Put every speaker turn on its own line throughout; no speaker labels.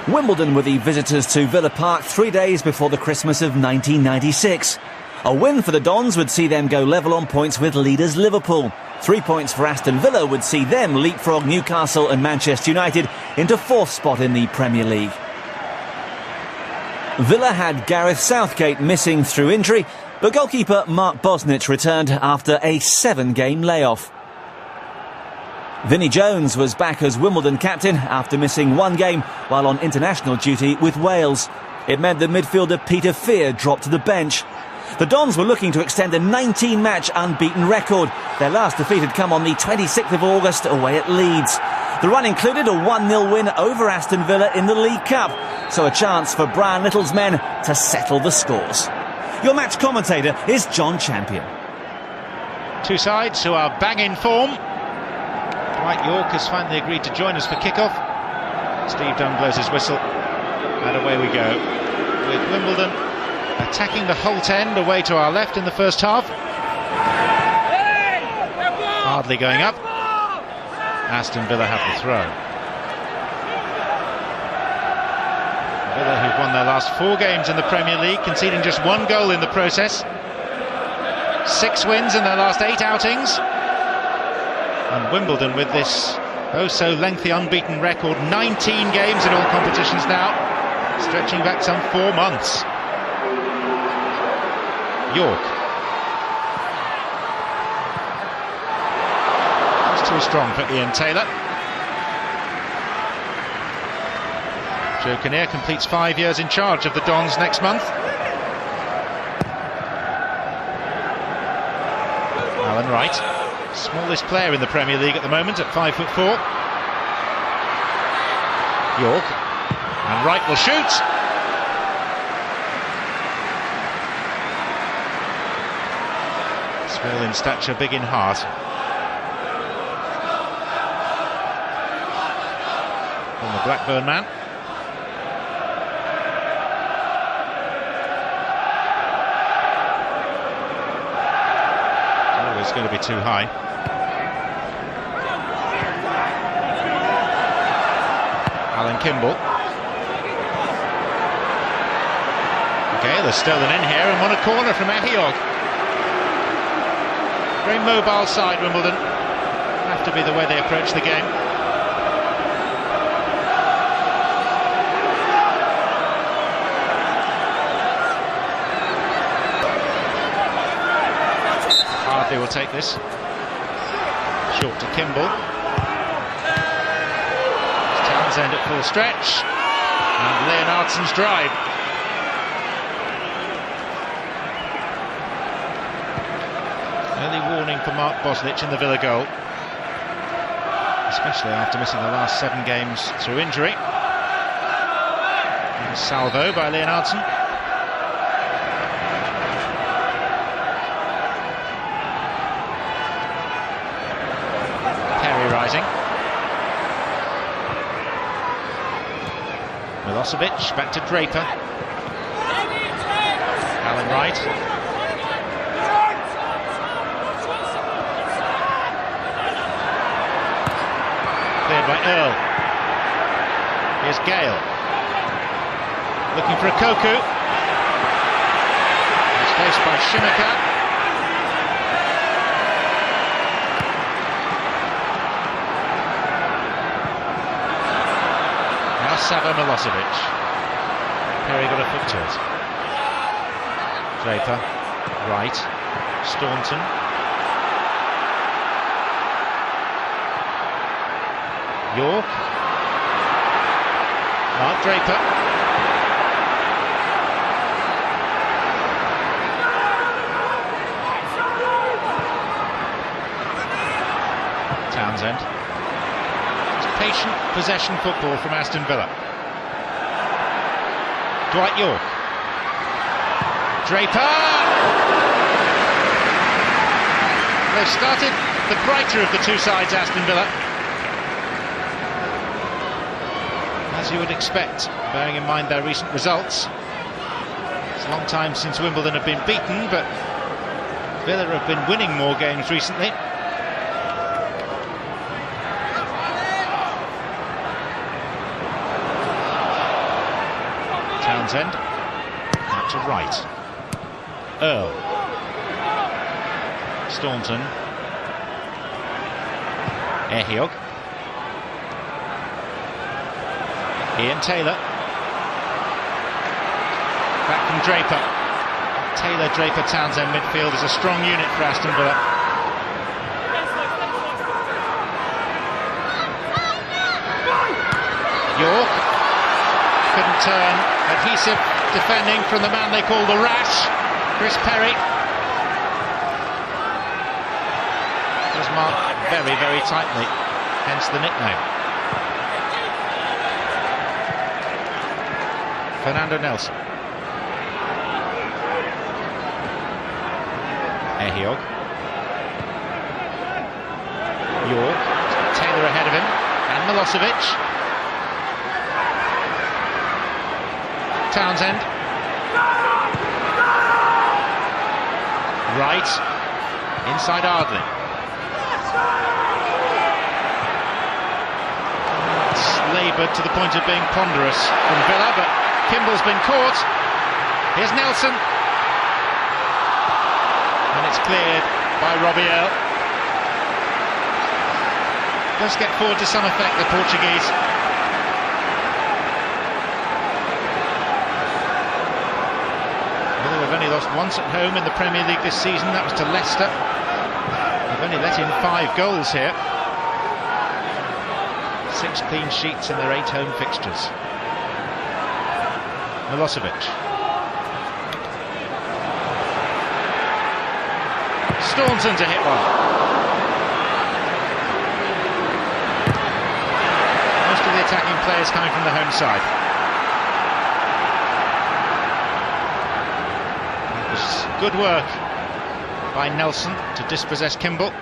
Wimbledon were the visitors to Villa Park 3 days before the Christmas of 1996. A win for the Dons would see them go level on points with leaders Liverpool. 3 points for Aston Villa would see them leapfrog Newcastle and Manchester United into 4th spot in the Premier League. Villa had Gareth Southgate missing through injury, but goalkeeper Mark Bosnich returned after a 7-game layoff. Vinnie Jones was back as Wimbledon captain after missing 1 game while on international duty with Wales. It meant that midfielder Peter Fear dropped to the bench. The Dons were looking to extend a 19-match unbeaten record. Their last defeat had come on the 26th of August away at Leeds. The run included a 1-0 win over Aston Villa in the League Cup, so a chance for Brian Little's men to settle the scores. Your match commentator is John Champion.
Two sides who are bang in form. Dwight Yorke has finally agreed to join us for kick-off. Steve Dunn blows his whistle, and away we go. With Wimbledon attacking the Holt end away to our left in the first half. Ardley going up. Aston Villa have the throw. Villa, who've won their last 4 games in the Premier League, conceding just 1 goal in the process. 6 wins in their last 8 outings. And Wimbledon with this oh-so-lengthy unbeaten record, 19 games in all competitions now, stretching back some 4 months. Yorke. It's too strong for Ian Taylor. Joe Kinnear completes 5 years in charge of the Dons next month. Alan Wright, smallest player in the Premier League at the moment at 5'4". Yorke, and Wright will shoot. Small in stature, big in heart. From the Blackburn man. Oh, it's going to be too high. Alan Kimble. Gayle is stolen in here and won a corner from Ehiogu. Very mobile side, Wimbledon. Have to be the way they approach the game. Ardley will take this. Short to Kimble. Townsend at full stretch. And Leonhardsen's drive. Early warning for Mark Bosnich in the Villa goal, especially after missing the last 7 games through injury. And salvo by Leonhardsen. Perry rising. Milošević back to Draper. Alan Wright. By Earle. Here's Gayle. Looking for Ekoku. It's faced by Scimeca. Now Savo Milošević. Perry got a foot to it. Draper. Wright. Staunton. Yorke. Mark Draper. Townsend. Just patient possession football from Aston Villa. Dwight Yorke. Draper. They've started the brighter of the two sides, Aston Villa. As you would expect, bearing in mind their recent results. It's a long time since Wimbledon have been beaten, but Villa have been winning more games recently. Townsend. Out to Wright. Earle. Staunton. Ehiogu. Ian Taylor. Back from Draper. Taylor, Draper, Townsend midfield is a strong unit for Aston Villa. Yorke couldn't turn. Adhesive defending from the man they call the Rash, Chris Perry. Was marked very, very tightly, hence the nickname. Fernando Nélson. Ehiogu. Yorke. Taylor ahead of him. And Milošević. Townsend. Wright. Inside Ardley. It's laboured to the point of being ponderous from Villa, but Kimble's been caught. Here's Nélson. And it's cleared by Robbie Earle. Does get forward to some effect, the Portuguese. Well, they've only lost once at home in the Premier League this season. That was to Leicester. They've only let in 5 goals here. 6 clean sheets in their 8 home fixtures. Milošević. Staunton to hit one. Most of the attacking players coming from the home side. It was good work by Nélson to dispossess Kimble.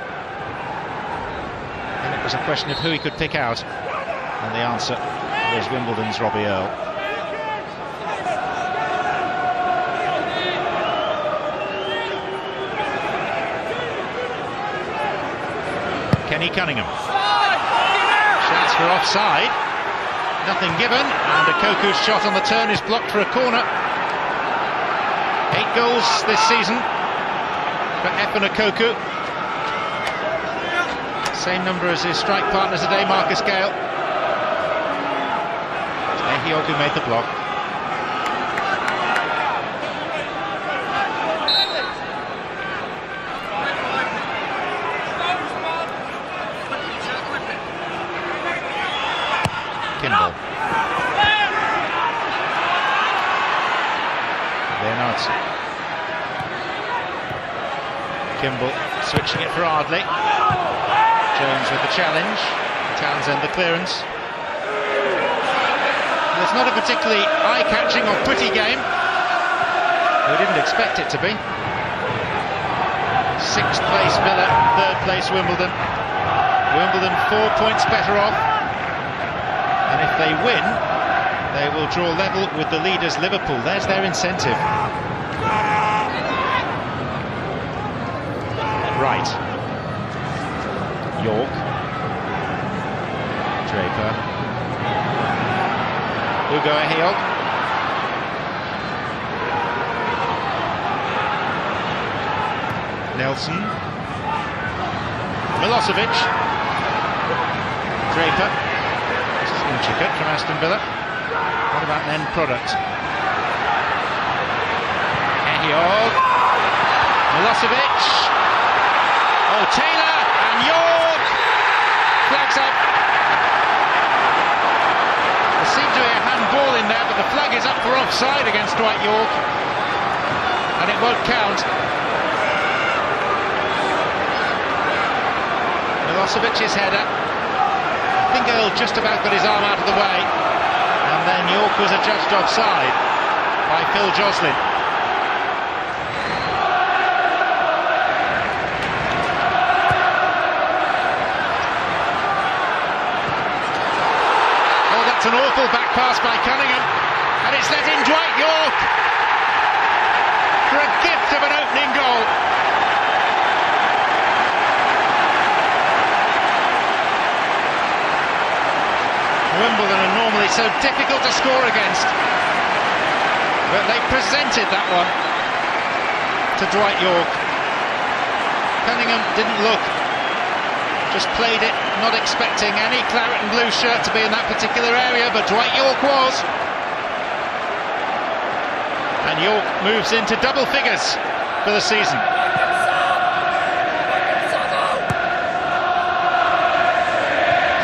And it was a question of who he could pick out. And the answer was Wimbledon's Robbie Earle. Cunningham. Shouts for offside. Nothing given, and Ekoku's shot on the turn is blocked for a corner. 8 goals this season for Efan Ekoku. Same number as his strike partner today, Marcus Gayle. Ehiogu made the block. Kimble. Leonhardsen. Kimble switching it for Ardley. Jones with the challenge. Townsend the clearance. Well, it's not a particularly eye-catching or pretty game. We didn't expect it to be. 6th place Villa, 3rd place Wimbledon. Wimbledon 4 points better off. And if they win, they will draw level with the leaders Liverpool. There's their incentive. Wright. Yorke. Draper. Ugo Ehiogu. Nélson. Milošević. Draper. Intricate from Aston Villa. What about an end product? Ehiogu. Milošević. Oh, Taylor and Yorke. Flags up. There seemed to be a handball in there, but the flag is up for offside against Dwight Yorke. And it won't count. Milošević's header. I think Earle just about got his arm out of the way, and then Yorke was adjudged offside by Phil Joslin. Oh, that's an awful back pass by Cunningham, and it's let in Dwight Yorke for a gift of an opening goal. Wimbledon are normally so difficult to score against. But they presented that one to Dwight Yorke. Cunningham didn't look, just played it, not expecting any claret and blue shirt to be in that particular area, but Dwight Yorke was. And Yorke moves into double figures for the season.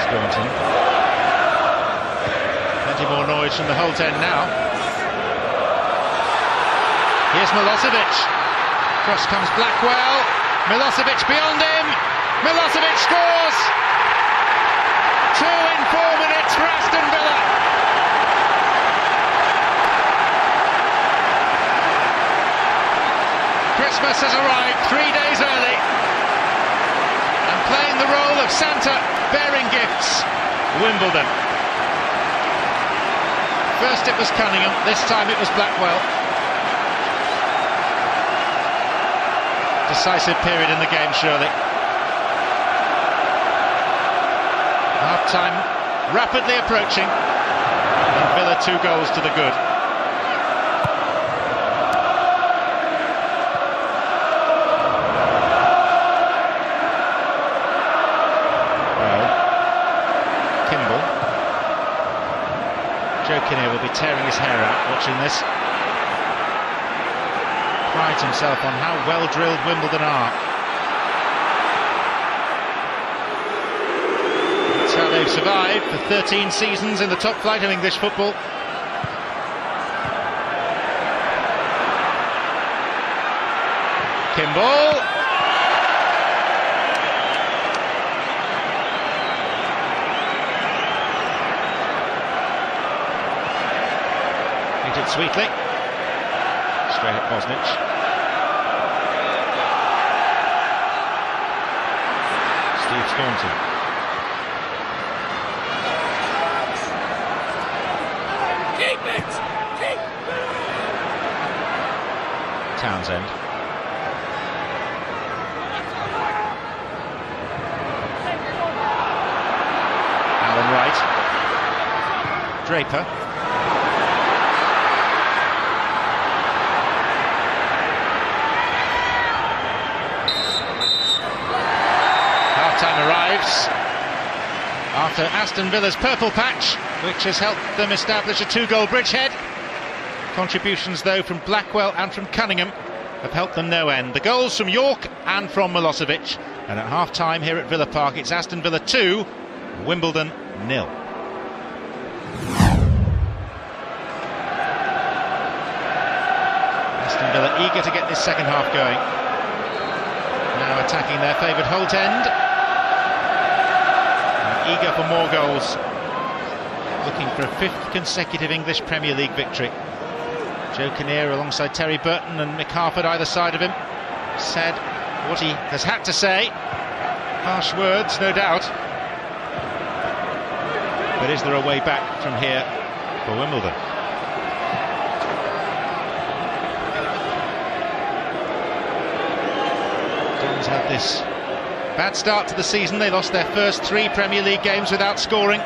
Staunton. Plenty more noise from the Holt end now. Here's Milošević. Cross comes Blackwell. Milošević beyond him. Milošević scores! 2 in 4 minutes for Aston Villa. Christmas has arrived 3 days early, and playing the role of Santa bearing gifts, Wimbledon. First it was Cunningham, this time it was Blackwell. Decisive period in the game, surely. Half-time rapidly approaching, and Villa 2 goals to the good. Kimble. Joachim will be tearing his hair out watching this. Prides himself on how well drilled Wimbledon are. That's how they've survived for 13 seasons in the top flight of English football. Kimble. Hit it sweetly. Straight at Bosnich. Staunton.
Keep it! Keep it!
Townsend. Wright. Draper. Half-time arrives after Aston Villa's purple patch, which has helped them establish a 2-goal bridgehead. Contributions, though, from Blackwell and from Cunningham have helped them no end. The goals from Yorke and from Milošević. And at half-time here at Villa Park, it's Aston Villa 2, Wimbledon 0. Aston Villa eager to get this second half going. Now attacking their favoured Holt end. And eager for more goals. Looking for a 5th consecutive English Premier League victory. Joe Kinnear alongside Terry Burton and Mick Harford either side of him said what he has had to say. Harsh words, no doubt. But is there a way back from here for Wimbledon? Dons had this bad start to the season. They lost their first 3 Premier League games without scoring.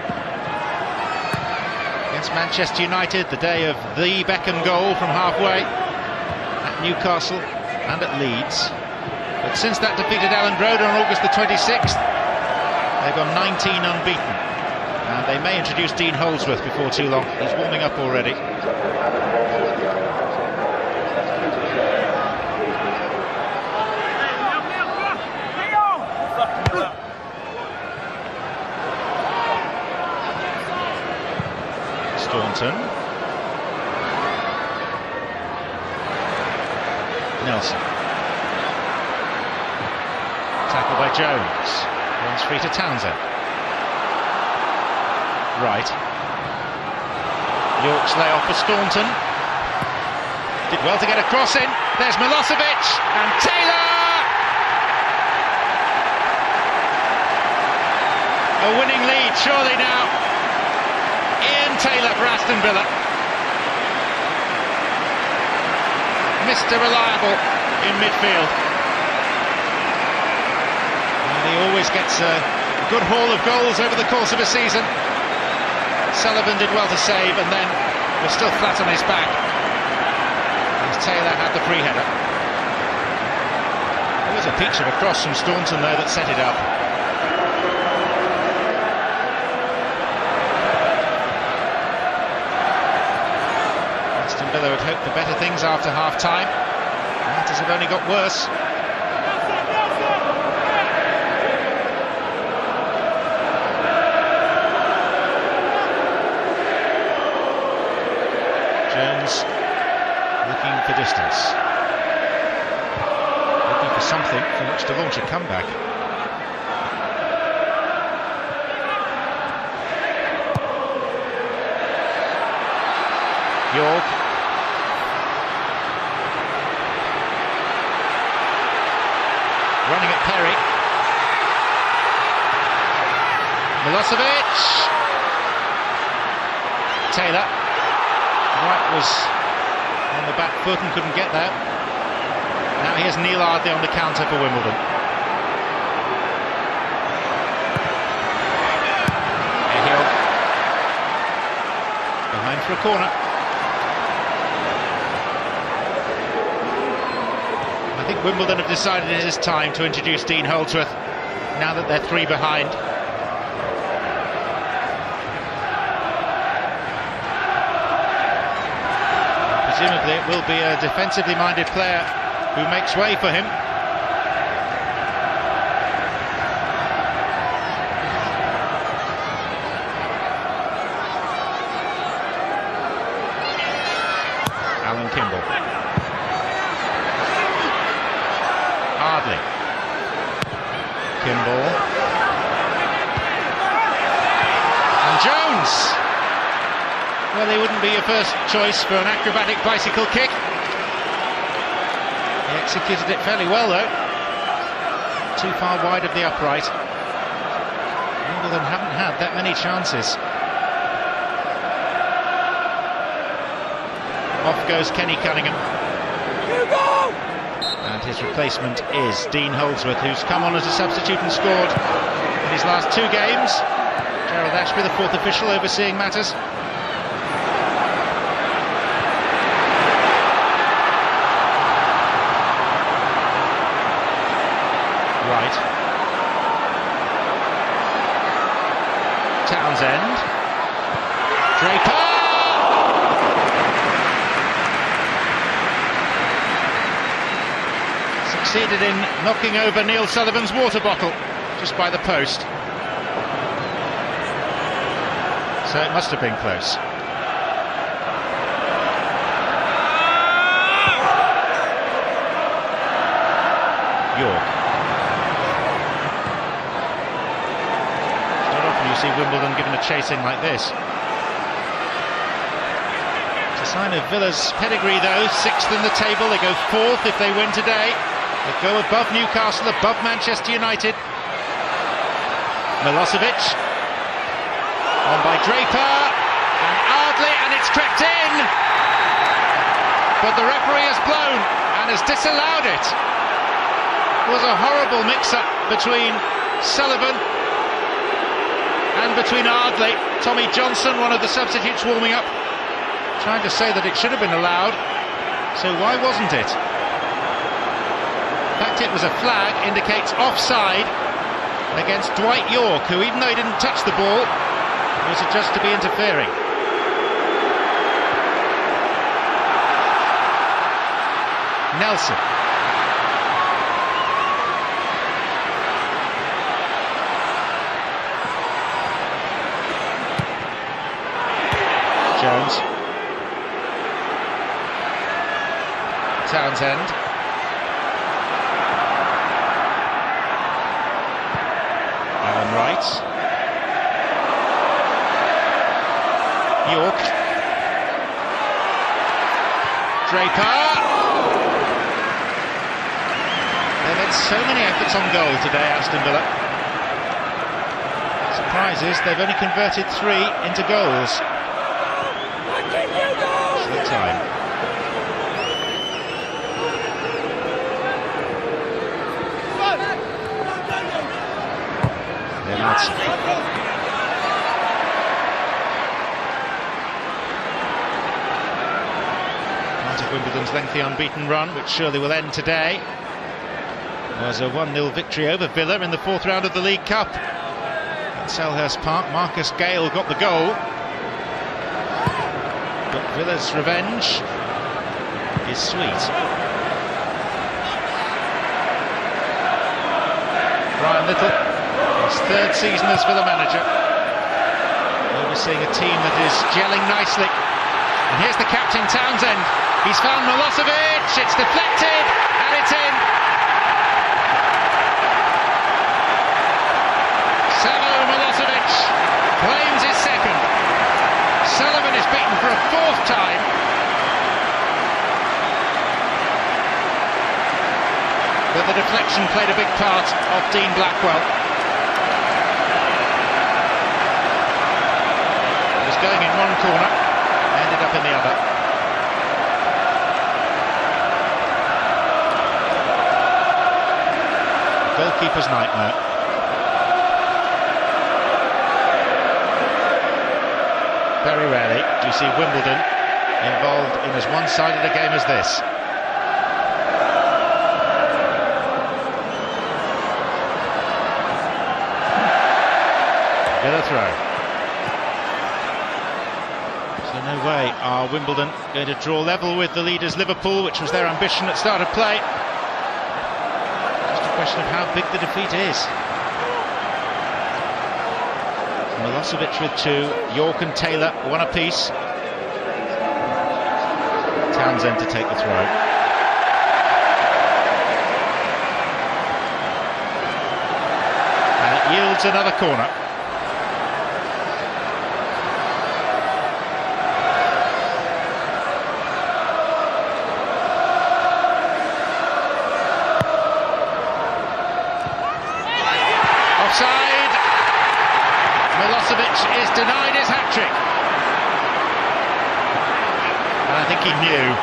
Against Manchester United, the day of the Beckham goal from halfway, at Newcastle and at Leeds. But since that defeat at Elland Road on August the 26th, they've gone 19 unbeaten. And they may introduce Dean Holdsworth before too long. He's warming up already. Staunton. Nélson. Tackle by Jones. Runs free to Townsend. Wright. Yorke's lay off for Staunton. Did well to get a cross in. There's Milošević and Taylor! A winning lead surely now. Ian Taylor for Aston Villa. Mr. Reliable in midfield. And he always gets a good haul of goals over the course of a season. Sullivan did well to save and then was still flat on his back. Taylor had the free header. There was a peach of a cross from Staunton there that set it up. Aston Villa had hoped for better things after half-time. Matters have only got worse. Jones looking for distance, looking for something from which to launch a comeback. Yorke, running at Perry. Milošević, Taylor. Wright was on the back foot and couldn't get there. Now here's Neal Ardley on the counter for Wimbledon. Ehiogu behind for a corner. I think Wimbledon have decided it is time to introduce Dean Holdsworth now that they're 3 behind. Presumably it will be a defensively minded player who makes way for him. Alan Kimble. Ardley. Kimble. And Jones! Well, he wouldn't be your first choice for an acrobatic bicycle kick. He executed it fairly well, though. Too far wide of the upright. Wimbledon haven't had that many chances. Off goes Kenny Cunningham. And his replacement is Dean Holdsworth, who's come on as a substitute and scored in his last 2 games. Gerald Ashby, the 4th official, overseeing matters. Wright. Townsend. Draper! Succeeded in knocking over Neil Sullivan's water bottle just by the post. So it must have been close. Yorke. You see Wimbledon given a chasing like this. It's a sign of Villa's pedigree, though. 6th in the table. They go 4th if they win today. They go above Newcastle, above Manchester United. Milošević on by Draper and Ardley, and it's crept in, but the referee has blown and has disallowed it. It was a horrible mix-up between Sullivan and between Ardley. Tommy Johnson, one of the substitutes warming up, trying to say that it should have been allowed. So why wasn't it? The fact it was a flag indicates offside against Dwight Yorke, who, even though he didn't touch the ball, was adjudged to be interfering. Nélson. Jones. Townsend. Alan Wright. Yorke. Draper. They've had so many efforts on goal today, Aston Villa. Surprise is they've only converted 3 into goals. The time. Leonhardsen. start of Wimbledon's lengthy unbeaten run, which surely will end today. Was a 1-0 victory over Villa in the 4th round of the League Cup at Selhurst Park. Marcus Gayle got the goal, but Villa's revenge is sweet. Brian Little, his 3rd season as Villa manager, overseeing a team that is gelling nicely. And here's the captain, Townsend. He's found Milošević, it's deflected, and it's in. Savo Milošević claims his 2nd. Sullivan is beaten for a 4th time. But the deflection played a big part of Dean Blackwell. It was going in one corner, ended up in the other. Goalkeeper's nightmare. Very rarely do you see Wimbledon involved in as one-sided a game as this. Villa throw. So no way are Wimbledon going to draw level with the leaders Liverpool, which was their ambition at start of play. Just a question of how big the defeat is. Milošević with 2, Yorke and Taylor 1 apiece. Townsend to take the throw. And it yields another corner. Offside. Milošević is denied his hat-trick. And I think he knew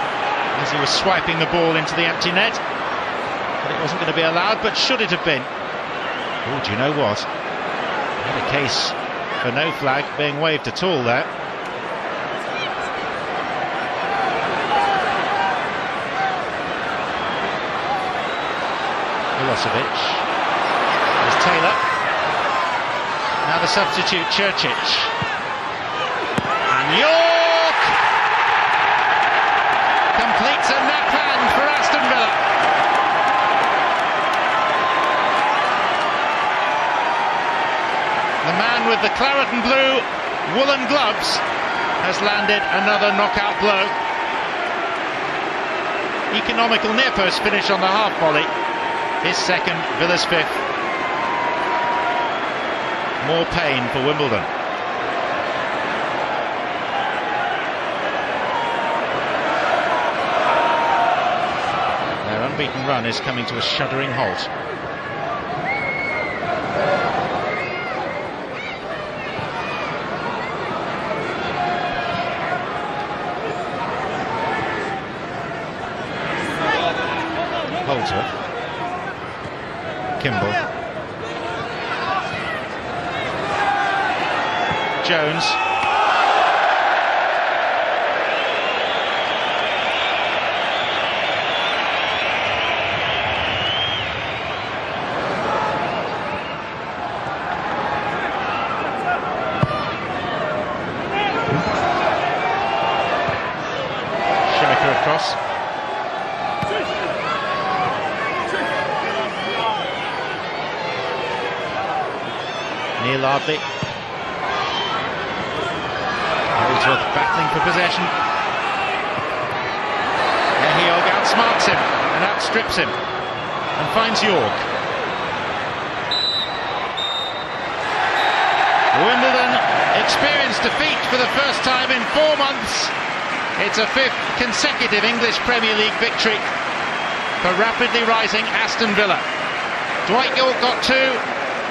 as he was swiping the ball into the empty net that it wasn't going to be allowed, but should it have been? Oh, do you know what? I had a case for no flag being waved at all there. Milošević. There's Taylor. Now the substitute, Curčić. And Yorke completes a nappan for Aston Villa. The man with the claret and blue woolen gloves has landed another knockout blow. Economical near-post finish on the half volley. His 2nd, Villa's 5th. More pain for Wimbledon. Their unbeaten run is coming to a shuddering halt. Holdsworth. Kimble. Jones. Scimeca across. Neal Ardley. Holdsworth battling for possession. Ehiogu outsmarts him and outstrips him and finds Yorke. Wimbledon experienced defeat for the first time in 4 months. It's a 5th consecutive English Premier League victory for rapidly rising Aston Villa. Dwight Yorke got 2,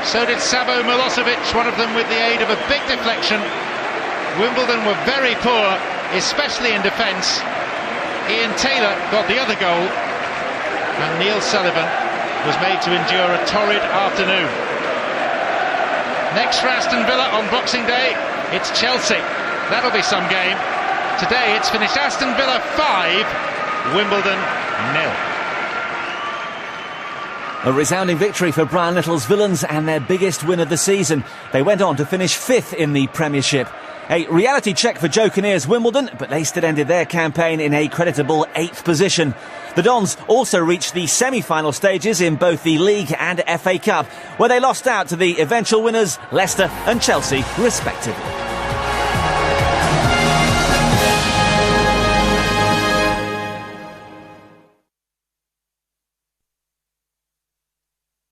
so did Savo Milošević, one of them with the aid of a big deflection. Wimbledon were very poor, especially in defence. Ian Taylor got the other goal, and Neil Sullivan was made to endure a torrid afternoon. Next for Aston Villa on Boxing Day, it's Chelsea. That'll be some game. Today it's finished Aston Villa 5, Wimbledon 0.
A resounding victory for Brian Little's Villains and their biggest win of the season. They went on to finish 5th in the Premiership. A reality check for Joe Kinnear's Wimbledon, but they still ended their campaign in a creditable 8th position. The Dons also reached the semi-final stages in both the League and FA Cup, where they lost out to the eventual winners Leicester and Chelsea, respectively.